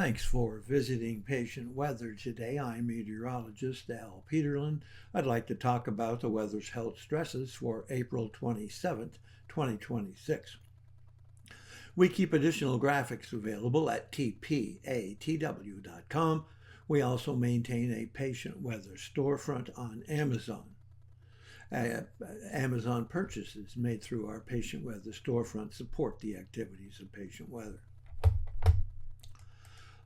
Thanks for visiting Patient Weather today. I'm meteorologist Al Peterlin. I'd like to talk about the weather's health stresses for April 27th, 2026. We keep additional graphics available at tpatw.com. We also maintain a Patient Weather storefront on Amazon. Amazon purchases made through our Patient Weather storefront support the activities of Patient Weather.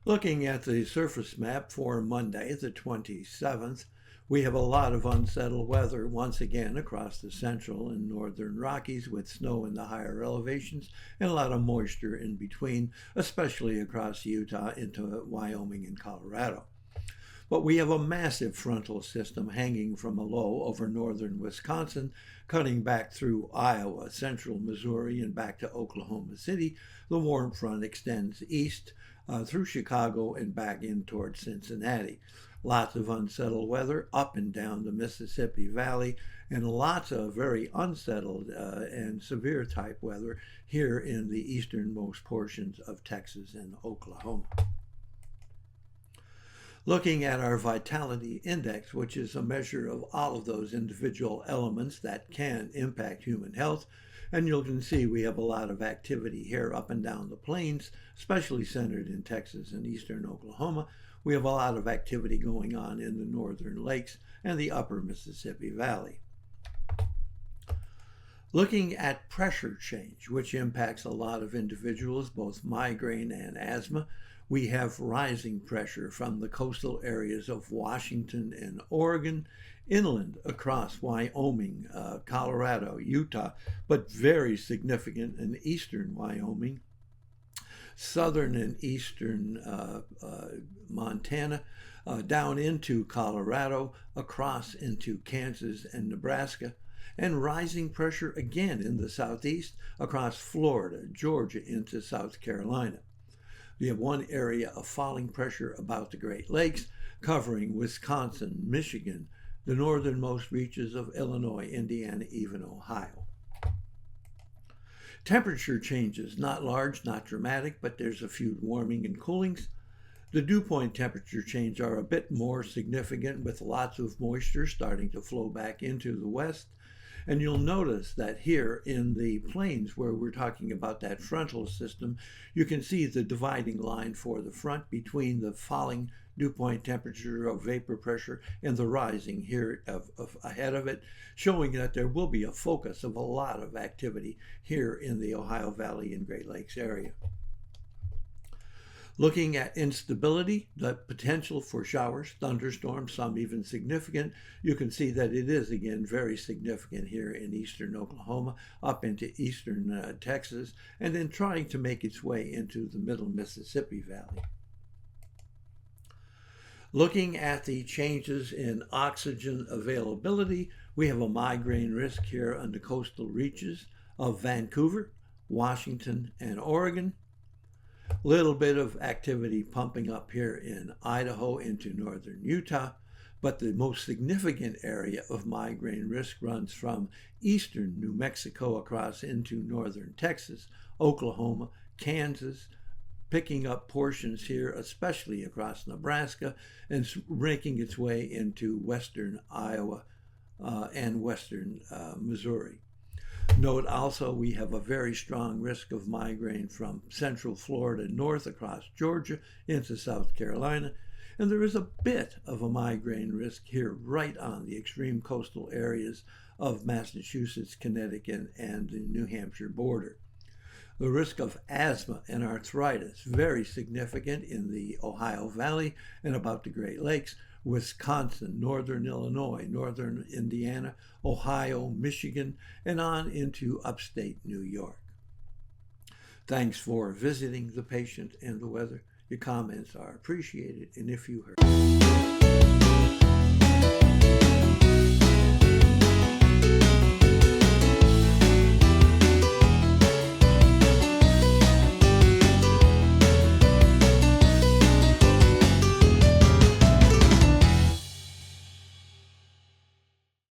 Looking at the surface map for Monday, the 27th, we have a lot of unsettled weather once again across the central and northern Rockies with snow in the higher elevations and a lot of moisture in between, especially across Utah into Wyoming and Colorado. But we have a massive frontal system hanging from a low over northern Wisconsin, cutting back through Iowa, central Missouri, and back to Oklahoma City. The warm front extends east through Chicago and back in towards Cincinnati. Lots of unsettled weather up and down the Mississippi Valley, and lots of very unsettled and severe type weather here in the easternmost portions of Texas and Oklahoma. Looking at our vitality index, which is a measure of all of those individual elements that can impact human health, and you can see we have a lot of activity here up and down the plains, especially centered in Texas and eastern Oklahoma. We have a lot of activity going on in the northern lakes and the upper Mississippi Valley. Looking at pressure change, which impacts a lot of individuals, both migraine and asthma, we have rising pressure from the coastal areas of Washington and Oregon, inland across Wyoming, Colorado, Utah, but very significant in eastern Wyoming, southern and eastern Montana, down into Colorado, across into Kansas and Nebraska, and rising pressure again in the southeast across Florida, Georgia, into South Carolina. We have one area of falling pressure about the Great Lakes, covering Wisconsin, Michigan, the northernmost reaches of Illinois, Indiana, even Ohio. Temperature changes, not large, not dramatic, but there's a few warming and coolings. The dew point temperature change are a bit more significant, with lots of moisture starting to flow back into the west. And you'll notice that here in the plains where we're talking about that frontal system, you can see the dividing line for the front between the falling dew point temperature of vapor pressure and the rising here ahead of it, showing that there will be a focus of a lot of activity here in the Ohio Valley and Great Lakes area. Looking at instability, the potential for showers, thunderstorms, some even significant, you can see that it is again very significant here in eastern Oklahoma, up into eastern Texas, and then trying to make its way into the middle Mississippi Valley. Looking at the changes in oxygen availability, we have a migraine risk here on the coastal reaches of Vancouver, Washington, and Oregon. Little bit of activity pumping up here in Idaho into northern Utah, but the most significant area of migraine risk runs from eastern New Mexico across into northern Texas, Oklahoma, Kansas, picking up portions here, especially across Nebraska, and making its way into western Iowa and western Missouri. Note also we have a very strong risk of migraine from central Florida north across Georgia into South Carolina, and there is a bit of a migraine risk here right on the extreme coastal areas of Massachusetts, Connecticut, and the New Hampshire border. The risk of asthma and arthritis, very significant in the Ohio Valley and about the Great Lakes, Wisconsin, northern Illinois, northern Indiana, Ohio, Michigan, and on into upstate New York. Thanks for visiting the Patient and the Weather. Your comments are appreciated, and if you heard